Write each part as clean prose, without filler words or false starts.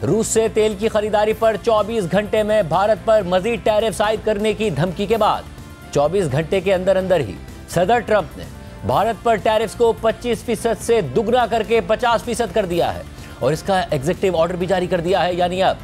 रूस से तेल की खरीदारी पर 24 घंटे में भारत पर मजीद टैरिफ आयद करने की धमकी के बाद 24 घंटे के अंदर अंदर ही सदर ट्रंप ने भारत पर टैरिफ्स को 25% से दुगना करके 50% कर दिया है और इसका एग्जीक्यूटिव ऑर्डर भी जारी कर दिया है। यानी अब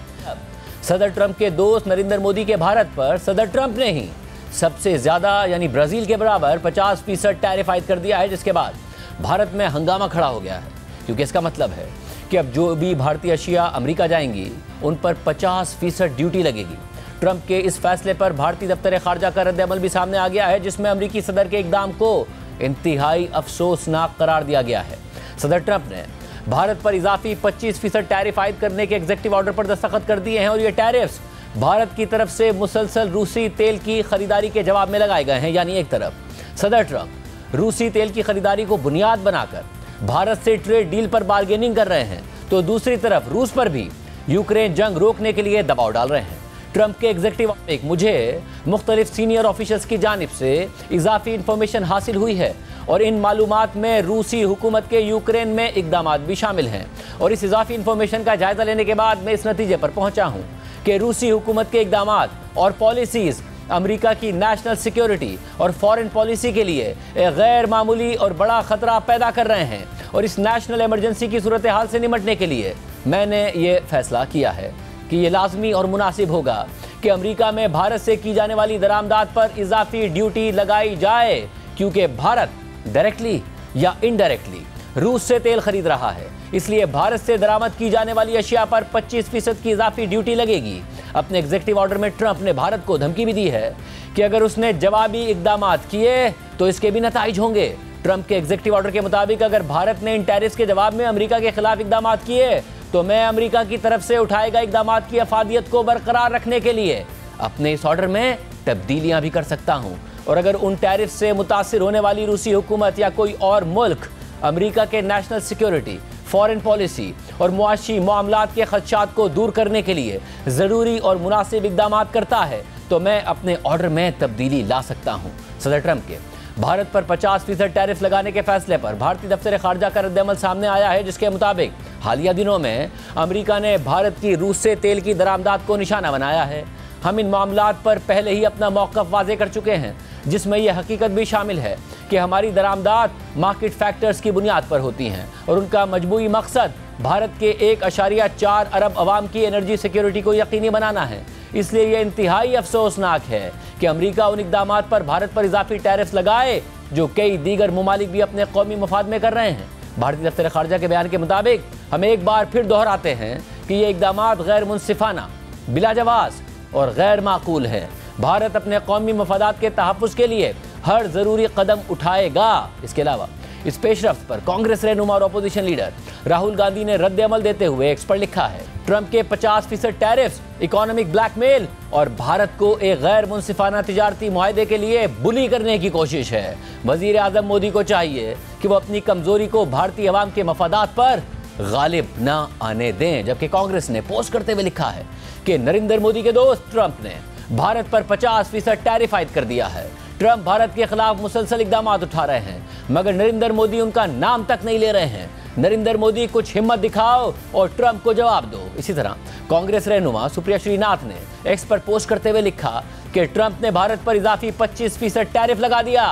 सदर ट्रंप के दोस्त नरेंद्र मोदी के भारत पर सदर ट्रंप ने ही सबसे ज्यादा यानी ब्राजील के बराबर 50% टैरिफ आयद कर दिया है, जिसके बाद भारत में हंगामा खड़ा हो गया है। क्योंकि इसका मतलब है कि अब जो भी भारतीय अशिया अमेरिका जाएंगी उन पर 50% ड्यूटी लगेगी। ट्रंप के इस फैसले पर भारतीय दफ्तर खारजा का रद्द-ए-अमल भी सामने आ गया है, जिसमें अमेरिकी सदर के इकदाम को इंतहाई अफसोसनाक करार दिया गया है। सदर ट्रंप ने भारत पर इजाफी 25% टैरिफ आयद करने के एग्जीक्यूटिव ऑर्डर पर दस्तखत कर दिए हैं और ये टैरिफ्स भारत की तरफ से मुसलसल रूसी तेल की खरीदारी के जवाब में लगाए गए हैं। यानी एक तरफ सदर ट्रंप रूसी तेल की खरीदारी को बुनियाद बनाकर भारत से ट्रेड डील पर बार्गेनिंग कर रहे हैं, तो दूसरी तरफ रूस पर भी यूक्रेन जंग रोकने के लिए दबाव डाल रहे हैं। ट्रंप के एग्जीक्यूटिव ऑर्डर मुझे मुख्तलिफ सीनियर ऑफिसर्स की जानिब से इजाफी इंफॉर्मेशन हासिल हुई है और इन मालूमात में रूसी हुकूमत के यूक्रेन में इकदामात भी शामिल हैं। और इस इजाफी इंफॉर्मेशन का जायजा लेने के बाद मैं इस नतीजे पर पहुंचा हूं कि रूसी हुकूमत के इकदामात और पॉलिसीज अमेरिका की नेशनल सिक्योरिटी और फॉरेन पॉलिसी के लिए एक गैर मामूली और बड़ा खतरा पैदा कर रहे हैं। और इस नेशनल इमरजेंसी की सूरत हाल से निपटने के लिए मैंने ये फैसला किया है कि ये लाजमी और मुनासिब होगा कि अमेरिका में भारत से की जाने वाली दरामदात पर इजाफी ड्यूटी लगाई जाए, क्योंकि भारत डायरेक्टली या इनडायरेक्टली रूस से तेल खरीद रहा है। इसलिए भारत से दरामद की जाने वाली अशिया पर 25% की इजाफी ड्यूटी लगेगी। अपने एग्जीक्यूटिव ऑर्डर में ट्रंप ने भारत को धमकी भी दी है कि अगर उसने जवाबी इकदामात किए तो इसके भी नताइज होंगे। ट्रंप के एग्जीक्यूटिव ऑर्डर के मुताबिक अगर भारत ने इन टैरिफ्स के जवाब में अमेरिका के खिलाफ इकदामात किए तो मैं अमेरिका की तरफ से उठाएगा इकदामात की अफादियत को बरकरार रखने के लिए अपने इस ऑर्डर में तब्दीलियां भी कर सकता हूं। और अगर उन टैरिफ से मुतासिर होने वाली रूसी हुकूमत या कोई और मुल्क अमेरिका के नेशनल सिक्योरिटी, फॉरेन पॉलिसी और मुआशी मामलात के खदशात को दूर करने के लिए ज़रूरी और मुनासिब इकदामात करता है तो मैं अपने ऑर्डर में तब्दीली ला सकता हूं। सदर ट्रंप के भारत पर 50% टैरिफ लगाने के फैसले पर भारतीय दफ्तर खारजा का रद्द-ए-अमल सामने आया है, जिसके मुताबिक हालिया दिनों में अमेरिका ने भारत की रूस से तेल की दरामदात को निशाना बनाया है। हम इन मामलात पर पहले ही अपना मौक़िफ़ वाज़े कर चुके हैं, जिसमें यह हकीकत भी शामिल है कि हमारी दरामदात मार्केट फैक्टर्स की बुनियाद पर होती हैं और उनका मजबूई मकसद भारत के 1.4 अरब अवाम की एनर्जी सिक्योरिटी को यकीनी बनाना है। इसलिए यह इंतहाई अफसोसनाक है कि अमेरिका उन इक़दामात पर भारत पर इजाफी टैरिफ्स लगाए जो कई दीगर ममालिक भी अपने कौमी मफाद में कर रहे हैं। भारतीय दफ्तर खारजा के बयान के मुताबिक हम एक बार फिर दोहराते हैं कि ये इक़दामात गैर मुनसिफाना, बिलाजवाज़ और गैर माकूल है। भारत अपने कौमी मफादात के तहफ़्फ़ुज़ के लिए हर ज़रूरी कदम उठाएगा। इसके अलावा इस पेशरफ्त पर कांग्रेस रहनुमा और अपोजिशन लीडर राहुल गांधी ने रद्द-ए-अमल देते हुए एक्स पर लिखा है, ट्रंप के 50% टैरिफ्स इकोनॉमिक ब्लैकमेल और भारत को एक गैर मुनसिफाना तिजारती मुआहदे के लिए बुली करने की कोशिश है। वज़ीर आज़म मोदी को चाहिए कि वो अपनी कमज़ोरी को भारतीय अवाम के मफादात पर गालिब ना आने दें। जबकि कांग्रेस ने पोस्ट करते हुए लिखा है कि नरेंद्र मोदी के दोस्त ट्रंप ने भारत पर 50% टैरिफ आयद कर दिया है। ट्रंप भारत के खिलाफ मुसलसल इक़दामात उठा रहे हैं, मगर नरेंद्र मोदी उनका नाम तक नहीं ले रहे हैं। नरेंद्र मोदी कुछ हिम्मत दिखाओ और ट्रंप को जवाब दो। इसी तरह कांग्रेस रहनुमा सुप्रिया श्रीनाथ ने एक्स पर पोस्ट करते हुए लिखा कि ट्रंप ने भारत पर इजाफी 25% टैरिफ लगा दिया।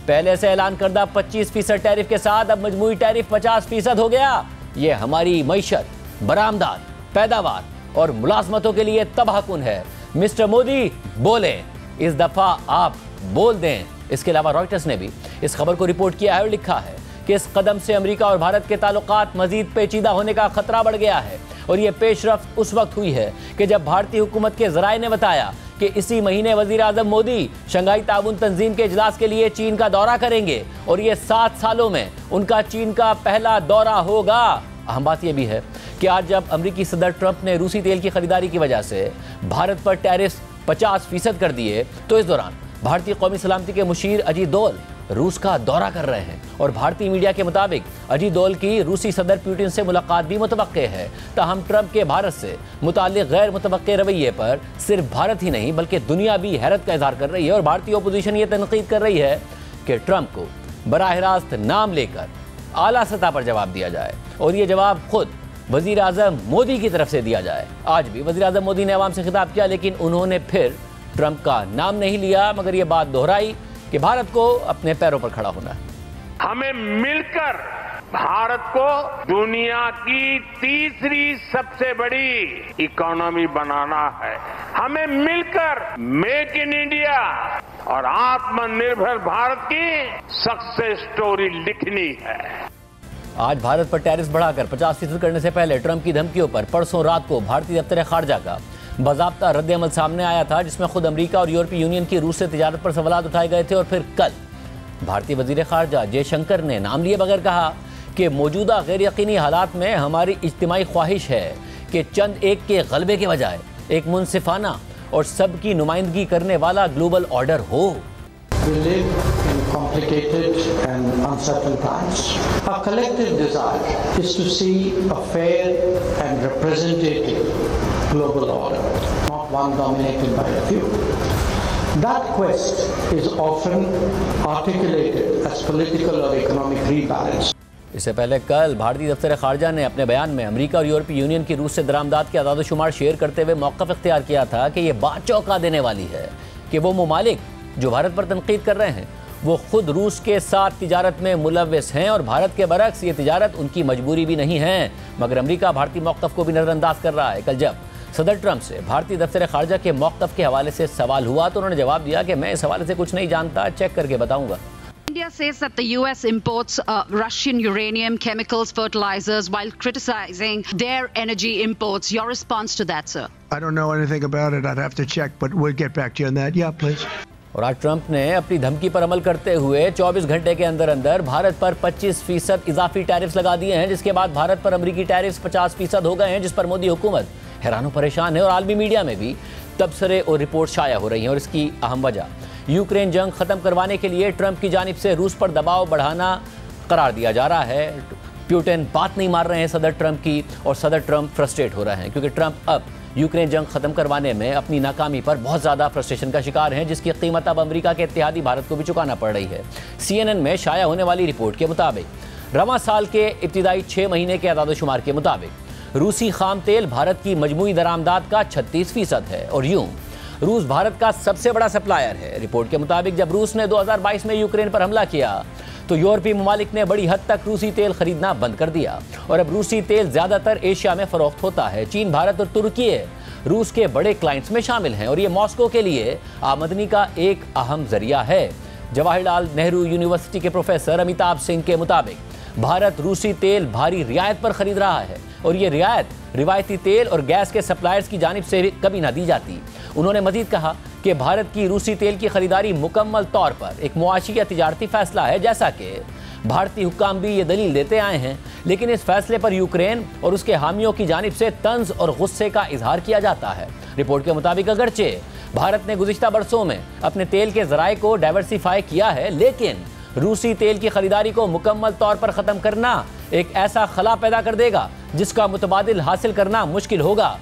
पहले से ऐलान करदा 25% टैरिफ के साथ अब मजमूई टैरिफ 50% हो गया। ये हमारी मईशत, बरामदात, पैदावार और मुलाजमतों के लिए तबाहकुन है। मिस्टर मोदी बोले, इस दफा आप बोल दें। इसके अलावा रॉयटर्स ने भी इस खबर को रिपोर्ट किया है और लिखा है कि इस कदम से अमेरिका और भारत के ताल्लुकात मजीद पेचीदा होने का खतरा बढ़ गया है। और ये पेशरफ्त उस वक्त हुई है कि जब भारतीय हुकूमत के ज़राए ने बताया कि इसी महीने वज़ीर आज़म मोदी शंघाई ताउन तंजीम के इजलास के लिए चीन का दौरा करेंगे और ये 7 सालों में उनका चीन का पहला दौरा होगा। अहम बात यह भी है कि आज जब अमेरिकी सदर ट्रंप ने रूसी तेल की खरीदारी की वजह से भारत पर टैरिफ 50% कर दिए, तो इस दौरान भारतीय कौमी सलामती के मुशीर अजीत दोवल रूस का दौरा कर रहे हैं। और भारतीय मीडिया के मुताबिक अजीत दोवल की रूसी सदर पुतिन से मुलाकात भी मुतवक्के है। ताहम ट्रंप के भारत से मुताल्लिक गैर मुतवक्के रवैये पर सिर्फ भारत ही नहीं बल्कि दुनिया भी हैरत का इजहार कर रही है। और भारतीय अपोजिशन ये तनकीद कर रही है कि ट्रंप को बराह रास्त नाम लेकर आला सतह पर जवाब दिया जाए और ये जवाब खुद वजीर आजम मोदी की तरफ से दिया जाए। आज भी वजीर आजम मोदी ने आवाम से खिताब किया, लेकिन उन्होंने फिर ट्रंप का नाम नहीं लिया, मगर यह बात दोहराई कि भारत को अपने पैरों पर खड़ा होना है। हमें मिलकर भारत को दुनिया की तीसरी सबसे बड़ी इकोनॉमी बनाना है। हमें मिलकर मेक इन इंडिया और आत्मनिर्भर भारत की सक्सेस स्टोरी लिखनी है। आज भारत पर टैरिफ बढ़ाकर 50% करने से पहले ट्रंप की धमकियों पर परसों रात को भारतीय दफ्तर खारजा का बाज़ाब्ता रद्द-ए-अमल सामने आया था, जिसमें खुद अमेरिका और यूरोपीय यूनियन की रूस से तिजारत पर सवाल उठाए गए थे। और फिर कल भारतीय वजीर खारजा जयशंकर ने नाम लिए बगैर कहा कि मौजूदा गैर यकीनी हालात में हमारी इज्तिमाई ख्वाहिश है कि चंद एक के गलबे के बजाय एक मुनसिफाना और सबकी नुमाइंदगी करने वाला ग्लोबल ऑर्डर हो। We live in complicated and uncertain times. Our collective desire is to see a fair and representative global order, not one dominated by a few. That quest is often articulated as political or economic rebalance. इससे पहले कल भारतीय दफ्तर खारजा ने अपने बयान में America और यूरोपीय यूनियन की रूस से दरामदात के आदाद-ओ-शुमार शेयर करते हुए मौक़िफ़ इख्तियार किया था कि यह बात चौंका देने वाली है कि वो ममालिक जो भारत पर तनकीद कर रहे हैं वो खुद रूस के साथ तिजारत में मुलव्वस हैं और भारत के बरक्स ये तिजारत उनकी मजबूरी भी नहीं है। मगर अमेरिका भारतीय मौक़िफ़ को भी नज़रअंदाज कर रहा है। कल जब सदर ट्रंप से भारतीय दफ्तर खारजा के मौक़िफ़ के हवाले से सवाल हुआ तो उन्होंने जवाब दिया कि मैं इस हवाले से कुछ नहीं जानता, चेक करके बताऊंगा। India says that the US imports Russian uranium, chemicals, fertilizers, while criticizing their energy imports. Your response to that, sir? I don't know anything about it. I'd have to check, but we'll get back to you on that. Yeah, please. और आज Trump ने अपनी धमकी पर अमल करते हुए 24 घंटे के अंदर अंदर भारत पर 25% इजाफी टैरिफ्स लगा दिए हैं, जिसके बाद भारत पर अमेरिकी टैरिफ्स 50% हो गए हैं, जिस पर मोदी हुकूमत हैरान परेशान है। और आलमी मीडिया में भी तबसरे और रिपोर्ट शाया हो रही हैं। और इसकी अहम वजह यूक्रेन जंग खत्म करवाने के लिए ट्रंप की जानिब से रूस पर दबाव बढ़ाना करार दिया जा रहा है। पुतिन बात नहीं मार रहे हैं सदर ट्रंप की, और सदर ट्रंप फ्रस्ट्रेट हो रहे हैं क्योंकि ट्रंप अब यूक्रेन जंग खत्म करवाने में अपनी नाकामी पर बहुत ज़्यादा फ्रस्ट्रेशन का शिकार हैं, जिसकी कीमत अब अमेरिका के इत्तेहादी भारत को भी चुकाना पड़ रही है। CNN में शाया होने वाली रिपोर्ट के मुताबिक रवां साल के इब्तिदाई 6 महीने के आदाद-ओ-शुमार के मुताबिक रूसी खाम तेल भारत की मजमूई दरामदात का 36% है और यूं रूस भारत का सबसे बड़ा सप्लायर है। रिपोर्ट के मुताबिक जब रूस ने 2022 में यूक्रेन पर हमला किया तो यूरोपीय ममालिक ने बड़ी हद तक रूसी तेल खरीदना बंद कर दिया और अब रूसी तेल ज़्यादातर एशिया में फ़रोख्त होता है। चीन, भारत और तुर्की रूस के बड़े क्लाइंट्स में शामिल हैं और ये मॉस्को के लिए आमदनी का एक अहम जरिया है। जवाहरलाल नेहरू यूनिवर्सिटी के प्रोफेसर अमिताभ सिंह के मुताबिक भारत रूसी तेल भारी रियायत पर खरीद रहा है और ये रियायत रिवायती तेल और गैस के सप्लायर्स की जानिब से कभी ना दी जाती। उन्होंने मजीद कहा कि भारत की रूसी तेल की खरीदारी मुकम्मल तौर पर एक मुआशी या तिजारती फैसला है, जैसा कि भारतीय हुक्काम भी ये दलील देते आए हैं। लेकिन इस फैसले पर यूक्रेन और उसके हामियों की जानिब से तंज और गुस्से का इजहार किया जाता है। रिपोर्ट के मुताबिक अगरचे भारत ने गुज़िश्ता बरसों में अपने तेल के ज़राए को डाइवर्सिफाई किया है, लेकिन रूसी तेल की खरीदारी को मुकम्मल तौर पर ख़त्म करना एक ऐसा खला पैदा कर देगा जिसका मुतबादिल हासिल करना मुश्किल होगा।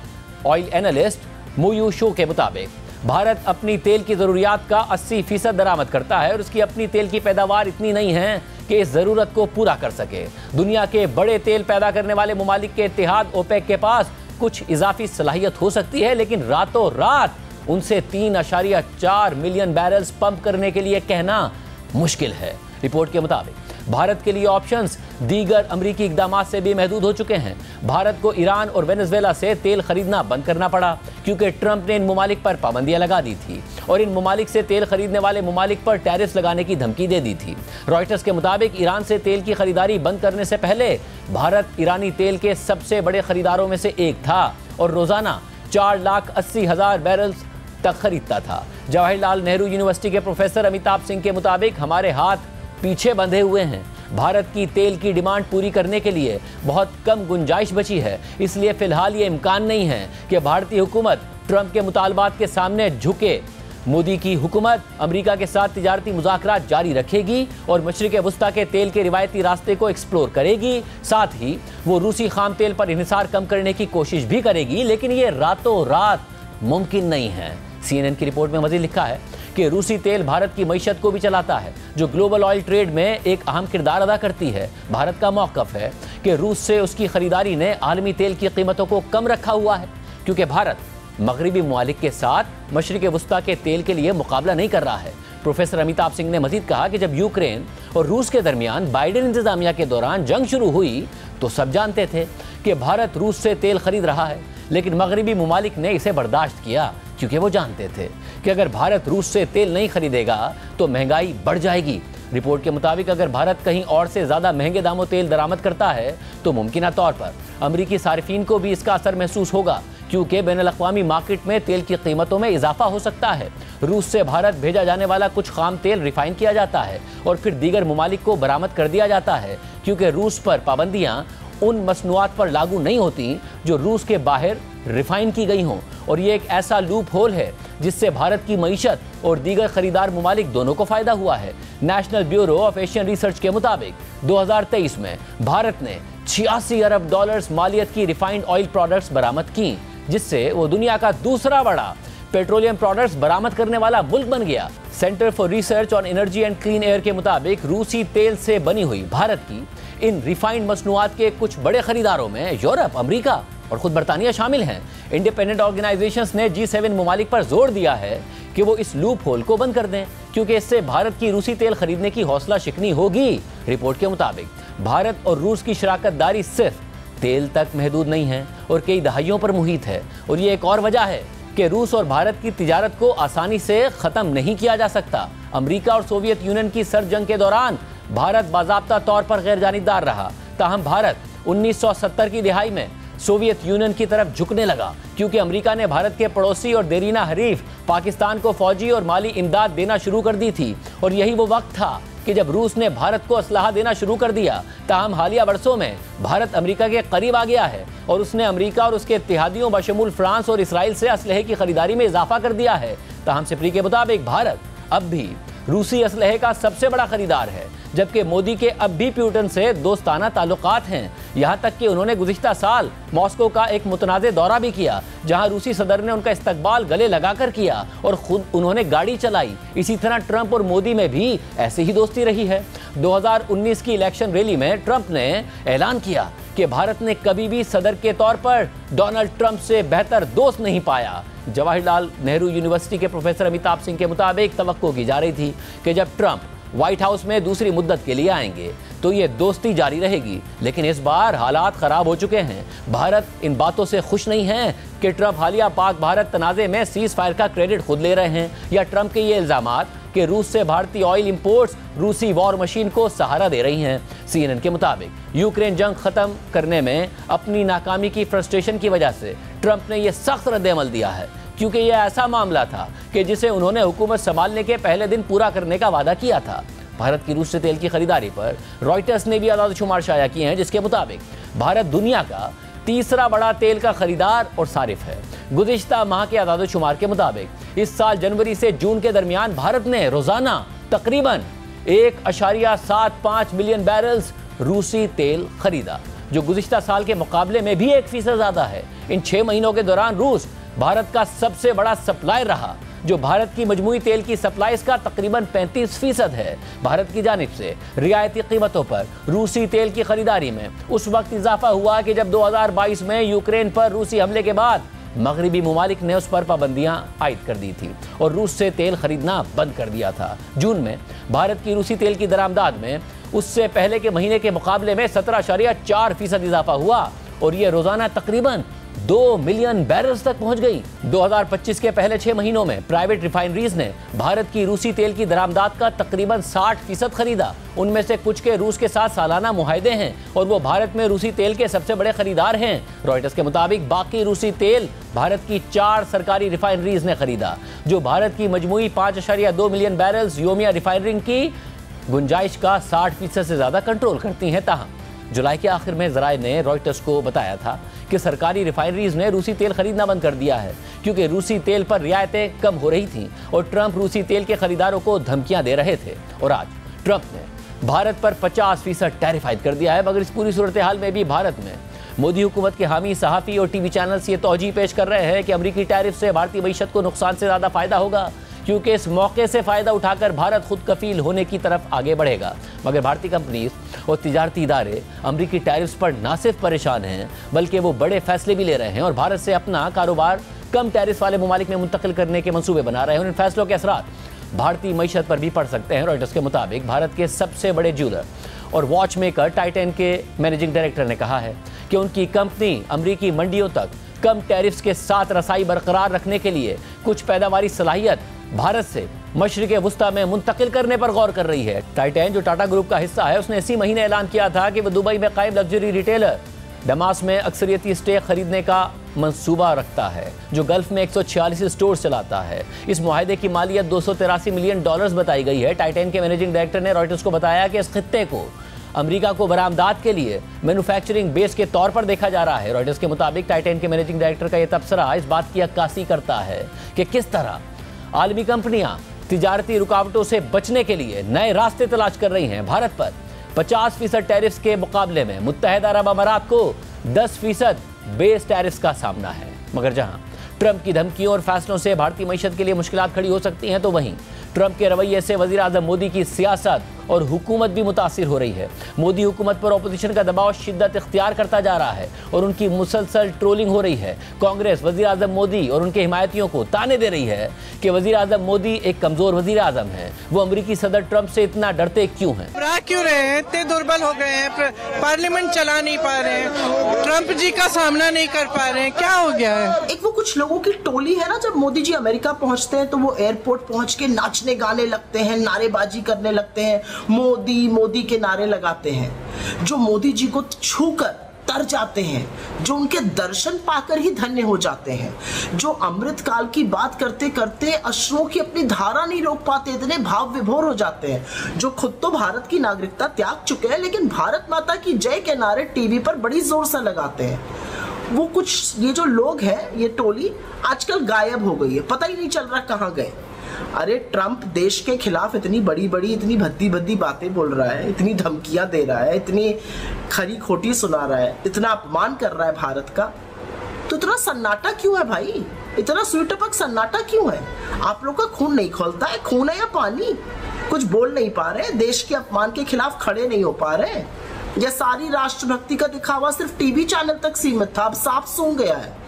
ऑयल एनालिस्ट मुयू शो के मुताबिक भारत अपनी तेल की ज़रूरियात का 80% दरामद करता है और उसकी अपनी तेल की पैदावार इतनी नहीं है कि इस ज़रूरत को पूरा कर सके। दुनिया के बड़े तेल पैदा करने वाले ममालिक के इत्तेहाद ओपेक के पास कुछ इजाफी सलाहियत हो सकती है, लेकिन रातों रात उनसे 3.4 मिलियन बैरल्स पंप करने के लिए कहना मुश्किल है। रिपोर्ट के मुताबिक भारत के लिए ऑप्शंस दीगर अमरीकी इकदामात से भी महदूद हो चुके हैं। भारत को ईरान और वेनेजुएला से तेल खरीदना बंद करना पड़ा क्योंकि ट्रंप ने इन ममालिक पर पाबंदियां लगा दी थी और इन ममालिक से तेल खरीदने वाले ममालिक पर टैरिफ लगाने की धमकी दे दी थी। रॉयटर्स के मुताबिक ईरान से तेल की खरीदारी बंद करने से पहले भारत ईरानी तेल के सबसे बड़े खरीदारों में से एक था और रोजाना 4,80,000 बैरल्स तक खरीदता था। जवाहरलाल नेहरू यूनिवर्सिटी के प्रोफेसर अमिताभ सिंह के मुताबिक हमारे हाथ पीछे बंधे हुए हैं। भारत की तेल की डिमांड पूरी करने के लिए बहुत कम गुंजाइश बची है, इसलिए फिलहाल ये इम्कान नहीं है कि भारतीय हुकूमत ट्रंप के मुतालबात के सामने झुके। मोदी की हुकूमत अमेरिका के साथ तिजारती मुज़ाकरात जारी रखेगी और मशरिक़ वुस्ता के तेल के रिवायती रास्ते को एक्सप्लोर करेगी। साथ ही वो रूसी खाम तेल पर इन्हिसार कम करने की कोशिश भी करेगी, लेकिन ये रातों रात मुमकिन नहीं है। CNN की रिपोर्ट में मज़ीद लिखा है कि रूसी तेल भारत की मईशत को भी चलाता है, जो ग्लोबल ऑयल ट्रेड में एक अहम किरदार अदा करती है। भारत का मौक़िफ़ है कि रूस से उसकी खरीदारी ने आलमी तेल की कीमतों को कम रखा हुआ है, क्योंकि भारत मगरबी ममालिक के साथ मशरिक़ वुस्ता के तेल के लिए मुकाबला नहीं कर रहा है। प्रोफेसर अमिताभ सिंह ने मजीद कहा कि जब यूक्रेन और रूस के दरमियान बाइडेन इंतजामिया के दौरान जंग शुरू हुई तो सब जानते थे कि भारत रूस से तेल खरीद रहा है, लेकिन मगरबी ममालिक ने इसे बर्दाश्त किया, क्योंकि वो जानते थे कि अगर भारत रूस से तेल नहीं खरीदेगा तो महंगाई बढ़ जाएगी। रिपोर्ट के मुताबिक अगर भारत कहीं और से ज़्यादा महंगे दामों तेल दरामद करता है तो मुमकिन तौर पर अमरीकी सार्फिन को भी इसका असर महसूस होगा, क्योंकि बैनुल-अक़वामी मार्केट में तेल की कीमतों में इजाफा हो सकता है। रूस से भारत भेजा जाने वाला कुछ खाम तेल रिफाइन किया जाता है और फिर दीगर ममालिक को बरामद कर दिया जाता है, क्योंकि रूस पर पाबंदियाँ उन मसनूआत पर लागू नहीं होती जो रूस के बाहर रिफाइन की गई हों, और ये एक ऐसा लूप होल है जिससे भारत की मईशत और दीगर खरीदार ममालिक दोनों को फायदा हुआ है। National bureau of Asian research के मुताबिक 2023 में भारत ने 86 अरब डॉलर्स मालियत की रिफाइंड ऑयल प्रोडक्ट्स बरामद की, जिससे वो दुनिया का दूसरा बड़ा पेट्रोलियम प्रोडक्ट्स बरामद करने वाला मुल्क बन गया। Centre for research on energy and clean air के मुताबिक रूसी तेल से बनी हुई भारत की इन रिफाइंड मसनूआत के कुछ बड़े खरीदारों में यूरोप, अमेरिका और खुद बरतानिया शामिल हैं। इंडिपेंडेंट ऑर्गेनाइजेशंस ने G7 ममालिक पर जोर दिया है कि वो इस लूप होल को बंद कर दें, क्योंकि इससे भारत की रूसी तेल खरीदने की हौसला शिकनी होगी। रिपोर्ट के मुताबिक भारत और रूस की शराकतदारी सिर्फ तेल तक महदूद नहीं है और कई दहाइयों पर मुहित है, और ये एक और वजह है कि रूस और भारत की तिजारत को आसानी से ख़त्म नहीं किया जा सकता। अमेरिका और सोवियत यूनियन की सर्द जंग के दौरान भारत बाज़ाब्ता तौर पर गैर जानिबदार रहा, ताहम भारत 1970 की दिहाई में सोवियत यूनियन की तरफ झुकने लगा, क्योंकि अमेरिका ने भारत के पड़ोसी और देरीना हरीफ पाकिस्तान को फौजी और माली इमदाद देना शुरू कर दी थी। और यही वो वक्त था कि जब रूस ने भारत को असलहा देना शुरू कर दिया। ताहम हालिया वर्षों में भारत अमेरिका के करीब आ गया है और उसने अमेरिका और उसके इत्तेहादियों बशमूल फ्रांस और इसराइल से असलहे की खरीदारी में इजाफा कर दिया है। ताहम सिप्री के मुताबिक भारत अब भी रूसी असलहे का सबसे बड़ा खरीदार है, जबकि मोदी के अब भी प्यूटन से दोस्ताना ताल्लुकात हैं। यहाँ तक कि उन्होंने गुज़िश्ता साल मॉस्को का एक मुतनाज़े दौरा भी किया, जहाँ रूसी सदर ने उनका इस्तकबाल गले लगाकर किया और खुद उन्होंने गाड़ी चलाई। इसी तरह ट्रंप और मोदी में भी ऐसी ही दोस्ती रही है। 2019 की इलेक्शन रैली में ट्रंप ने ऐलान किया कि भारत ने कभी भी सदर के तौर पर डोनाल्ड ट्रंप से बेहतर दोस्त नहीं पाया। जवाहरलाल नेहरू यूनिवर्सिटी के प्रोफेसर अमिताभ सिंह के मुताबिक तवक्को की जा रही थी कि जब ट्रंप व्हाइट हाउस में दूसरी मुद्दत के लिए आएंगे तो ये दोस्ती जारी रहेगी, लेकिन इस बार हालात खराब हो चुके हैं। भारत इन बातों से खुश नहीं है कि ट्रंप हालिया पाक भारत तनाज़े में सीज फायर का क्रेडिट खुद ले रहे हैं, या ट्रंप के ये इल्जामात कि रूस से भारतीय ऑयल इंपोर्ट्स रूसी वॉर मशीन को सहारा दे रही हैं। CNN के मुताबिक यूक्रेन जंग खत्म करने में अपनी नाकामी की फ्रस्ट्रेशन की वजह से ट्रंप ने यह सख्त रद्द-ए-अमल दिया है, क्योंकि यह ऐसा मामला था कि जिसे उन्होंने हुकूमत संभालने के पहले दिन पूरा करने का वादा किया था। भारत की रूस से तेल की खरीदारी पर रॉयटर्स ने भी आदाद-ओ-शुमार शाया किए हैं, जिसके मुताबिक भारत दुनिया का तीसरा बड़ा तेल का खरीदार और सारिफ है। गुज़िश्ता माह के आदाद-ओ-शुमार के मुताबिक इस साल जनवरी से जून के दरमियान भारत ने रोजाना तकरीबन 1.75 मिलियन बैरल्स रूसी तेल खरीदा, जो गुज़िश्ता साल के मुकाबले में भी 1% ज़्यादा है। इन 6 महीनों के दौरान रूस भारत का सबसे बड़ा सप्लायर रहा, जो भारत की मजमूई तेल की सप्लाईज का तकरीबन 35% है। भारत की जानिब से रियायती कीमतों पर रूसी तेल की खरीदारी में उस वक्त इजाफा हुआ कि जब 2022 में यूक्रेन पर रूसी हमले के बाद मगरबी ममालिक ने उस पर पाबंदियां आयद कर दी थी और रूस से तेल खरीदना बंद कर दिया था। जून में भारत की रूसी तेल की दरामदाद में उससे पहले के महीने के मुकाबले में 17.4% इजाफा हुआ और ये रोजाना तकरीबन 2 मिलियन बैरल्स तक पहुंच गई। 2025 के पहले 6 महीनों में प्राइवेट रिफाइनरीज ने भारत की रूसी तेल की दरामदाद का तकरीबन 60% खरीदा। उनमें से कुछ के रूस के साथ सालाना मुआहदे हैं और वो भारत में रूसी तेल के सबसे बड़े खरीदार हैं। रॉयटर्स के मुताबिक बाकी रूसी तेल भारत की 4 सरकारी रिफाइनरीज ने खरीदा, जो भारत की मजमूई 5.2 मिलियन बैरल्स योमिया रिफाइनरिंग की गुंजाइश का 60% से ज्यादा कंट्रोल करती हैं। ताहम जुलाई के आखिर में ज़राए ने रॉयटर्स को बताया था कि सरकारी रिफाइनरीज ने रूसी तेल खरीदना बंद कर दिया है, क्योंकि रूसी तेल पर रियायतें कम हो रही थीं और ट्रंप रूसी तेल के खरीदारों को धमकियां दे रहे थे। और आज ट्रंप ने भारत पर 50% टैरिफ आयद कर दिया है। मगर इस पूरी सूरत हाल में भी भारत में मोदी हुकूमत के हामी सहाफ़ी और टीवी चैनल्स ये तौजीह पेश कर रहे हैं कि अमरीकी टैरिफ से भारतीय मईशत को नुकसान से ज़्यादा फ़ायदा होगा, क्योंकि इस मौके से फायदा उठाकर भारत खुद कफील होने की तरफ आगे बढ़ेगा। मगर भारतीय कंपनीज और तिजारती इदारे अमरीकी टैरिफ्स पर न सिर्फ परेशान हैं, बल्कि वो बड़े फैसले भी ले रहे हैं और भारत से अपना कारोबार कम टैरिफ वाले ममालिक में मुंतकिल करने के मंसूबे बना रहे हैं। और इन फैसलों के असरात भारतीय मईशत पर भी पड़ सकते हैं। रॉयटर्स के मुताबिक भारत के सबसे बड़े ज्वेलर और वॉच मेकर टाइटन के मैनेजिंग डायरेक्टर ने कहा है कि उनकी कंपनी अमरीकी मंडियों तक कम टैरिफ्स के साथ रसाई बरकरार रखने के लिए कुछ पैदावारी सलाहियत भारत से मशरिक़ वुस्ता में मुंतकिल करने पर गौर कर रही है। टाइटन, जो टाटा ग्रुप का हिस्सा है, उसने इसी महीने ऐलान किया था कि वह दुबई में कायम लग्जरी रिटेलर डमास में अक्सरियती स्टेक खरीदने का मंसूबा रखता है, जो गल्फ में 146 स्टोर चलाता है। इस मुआहदे की मालियत $283 मिलियन बताई गई है। टाइटन के मैनेजिंग डायरेक्टर ने रॉयटर्स को बताया कि इस खित्ते को अमेरिका को बरामदात के लिए मैन्युफैक्चरिंग बेस के तौर पर देखा जा रहा है। रॉयटर्स के मुताबिक टाइटन के मैनेजिंग डायरेक्टर का यह तबसरा इस बात की अक्कासी करता है कि किस तरह आलमी कंपनियां तिजारती रुकावटों से बचने के लिए नए रास्ते तलाश कर रही हैं। भारत पर 50% टैरिफ्स के मुकाबले में मुत्तहिदा अरब अमारात को 10% बेस टैरिफ्स का सामना है। मगर जहां ट्रंप की धमकियों और फैसलों से भारतीय मईशत के लिए मुश्किलात खड़ी हो सकती हैं, तो वहीं ट्रंप के रवैये से वजीर आजम मोदी की सियासत और हुकूमत भी मुतासिर हो रही है। मोदी हुकूमत पर ऑपोजिशन का दबाव शिद्दत इख्तियार करता जा रहा है और उनकी मुसलसल ट्रोलिंग हो रही है। कांग्रेस वजीर आजम मोदी और उनके हिमायतियों को ताने दे रही है कि वजीर आजम मोदी एक कमजोर वजीर आजम है, वो अमरीकी सदर ट्रंप से इतना डरते क्यों हैं? क्यों रहे हैं, इतने दुर्बल हो गए हैं, पार्लियामेंट चला नहीं पा रहे हैं, ट्रंप जी का सामना नहीं कर पा रहे हैं, क्या हो गया है? एक वो कुछ लोगों की टोली है ना, जब मोदी जी अमेरिका पहुंचते हैं तो वो एयरपोर्ट पहुंच के नाचने गाने लगते हैं, नारेबाजी करने लगते हैं, मोदी मोदी के नारे लगाते हैं। जो मोदी जी को छूकर तर जाते हैं, जो उनके दर्शन पाकर ही धन्य हो जाते हैं, जो अमृत काल की बात करते करते अश्रुओं की अपनी धारा नहीं रोक पाते, इतने भाव विभोर हो जाते हैं, जो खुद तो भारत की नागरिकता त्याग चुके हैं लेकिन भारत माता की जय के नारे टीवी पर बड़ी जोर से लगाते हैं, वो कुछ ये जो लोग हैं, ये टोली आजकल गायब हो गई है, पता ही नहीं चल रहा कहाँ गए। अरे ट्रंप देश के खिलाफ इतनी बड़ी बड़ी, इतनी भद्दी भद्दी बातें बोल रहा है, इतनी धमकियां दे रहा है, इतनी खरी खोटी सुना रहा है, इतना अपमान कर रहा है भारत का, तो इतना सन्नाटा क्यों है भाई? इतना सुई टपक सन्नाटा क्यों है? आप लोग का खून नहीं खौलता है? खून है या पानी? कुछ बोल नहीं पा रहे, देश के अपमान के खिलाफ खड़े नहीं हो पा रहे। यह सारी राष्ट्रभक्ति का दिखावा सिर्फ टीवी चैनल तक सीमित था, अब साफ सूंघ गया है।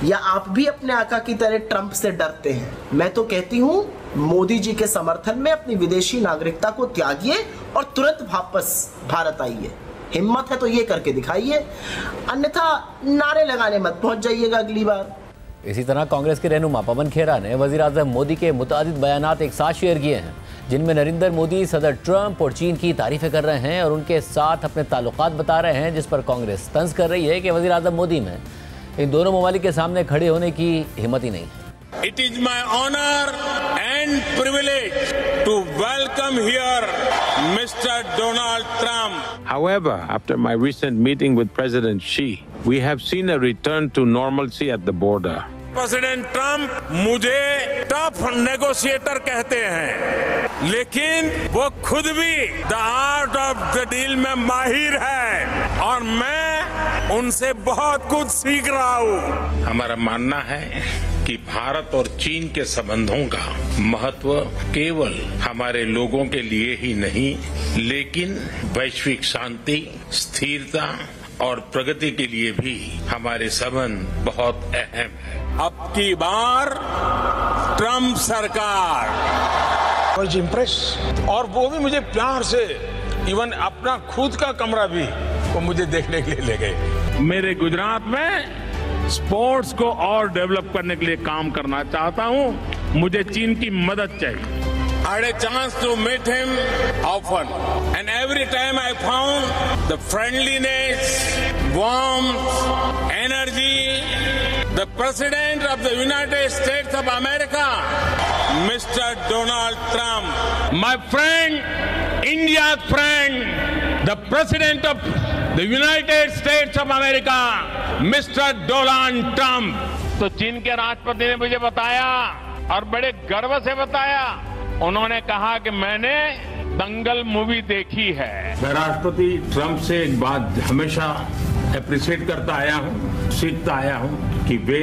या आप भी अपने आका की तरह ट्रंप से डरते हैं? मैं तो कहती हूँ मोदी जी के समर्थन में अपनी विदेशी नागरिकता को त्यागिए और तुरंत वापस भारत आइए। हिम्मत है तो ये करके दिखाइए, अन्यथा नारे लगाने मत पहुंच जाइएगा अगली बार। इसी तरह कांग्रेस के रहनुमा पवन खेरा ने वजीर आजम मोदी के मुतादिद बयानात एक साथ शेयर किए हैं, जिनमें नरेंद्र मोदी सदर ट्रंप और चीन की तारीफें कर रहे हैं और उनके साथ अपने ताल्लुकात बता रहे हैं, जिस पर कांग्रेस तंज कर रही है कि वजीर आजम मोदी में इन दोनों ममालिक के सामने खड़े होने की हिम्मत ही नहीं। It is my honor and privilege to welcome here Mr. Donald Trump. However, after my recent meeting with President Xi, we have seen a return to normalcy at the border. President Trump मुझे tough negotiator कहते हैं, लेकिन वो खुद भी the art of the deal में माहिर है और मैं उनसे बहुत कुछ सीख रहा हूँ। हमारा मानना है कि भारत और चीन के संबंधों का महत्व केवल हमारे लोगों के लिए ही नहीं, लेकिन वैश्विक शांति, स्थिरता और प्रगति के लिए भी हमारे संबंध बहुत अहम है। अब की बार ट्रंप सरकार was impressed, और वो भी मुझे प्यार से, इवन अपना खुद का कमरा भी वो मुझे देखने के लिए ले गए। मेरे गुजरात में स्पोर्ट्स को और डेवलप करने के लिए काम करना चाहता हूं। मुझे चीन की मदद चाहिए। I had a chance to meet him often, and every time I found the friendliness, warmth, energy. The President of the United States of America, Mr. Donald Trump, my friend, India's friend, the President of the United States of America, Mr. Donald Trump. तो चीन के राष्ट्रपति ने मुझे बताया और बड़े गर्व से बताया, उन्होंने कहा कि मैंने दंगल मूवी देखी है। मैं राष्ट्रपति ट्रंप से एक बात हमेशा अप्रिशिएट करता आया हूं, सीखता आया हूं कि वे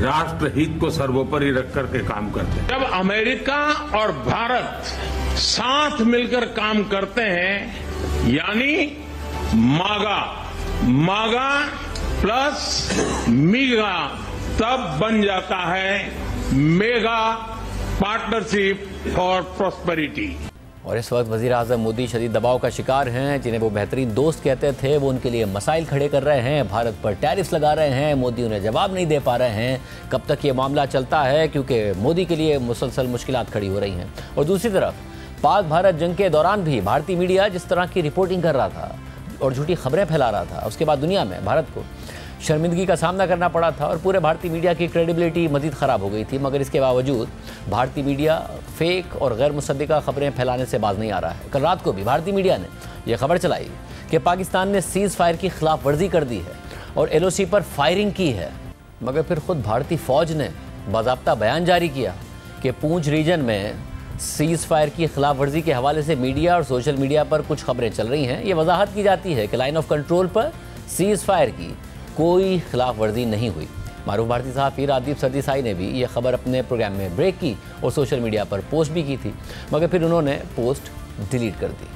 राष्ट्र हित को सर्वोपरि रख करके काम करते हैं। जब अमेरिका और भारत साथ मिलकर काम करते हैं, यानी मागा प्लस मीगा, तब बन जाता है मेगा पार्टनरशिप फॉर प्रॉस्पेरिटी। और इस वक्त वजीर आजम मोदी शदीद दबाव का शिकार हैं। जिन्हें वो बेहतरीन दोस्त कहते थे, वो उनके लिए मसाइल खड़े कर रहे हैं, भारत पर टैरिफ्स लगा रहे हैं। मोदी उन्हें जवाब नहीं दे पा रहे हैं। कब तक ये मामला चलता है, क्योंकि मोदी के लिए मुसलसल मुश्किलात खड़ी हो रही हैं। और दूसरी तरफ पाक भारत जंग के दौरान भी भारतीय मीडिया जिस तरह की रिपोर्टिंग कर रहा था और झूठी खबरें फैला रहा था, उसके बाद दुनिया में भारत को शर्मिंदगी का सामना करना पड़ा था और पूरे भारतीय मीडिया की क्रेडिबिलिटी मजीद ख़राब हो गई थी। मगर इसके बावजूद भारतीय मीडिया फेक और गैर मुसद्दिका खबरें फैलाने से बाज नहीं आ रहा है। कल रात को भी भारतीय मीडिया ने यह खबर चलाई कि पाकिस्तान ने सीज़ फायर की खिलाफ वर्जी कर दी है और LOC पर फायरिंग की है। मगर फिर खुद भारतीय फ़ौज ने बाज़ाब्ता बयान जारी किया कि पूंछ रीजन में सीज़ फायर की खिलाफ वर्जी के हवाले से मीडिया और सोशल मीडिया पर कुछ खबरें चल रही हैं। ये वजाहत की जाती है कि लाइन ऑफ कंट्रोल पर सीज़ फायर की कोई खिलाफ वर्जी नहीं हुई। मारूफ भारतीय सहाफ़ी राजदीप सरदेसाई ने भी यह खबर अपने प्रोग्राम में ब्रेक की और सोशल मीडिया पर पोस्ट भी की थी, मगर फिर उन्होंने पोस्ट डिलीट कर दी।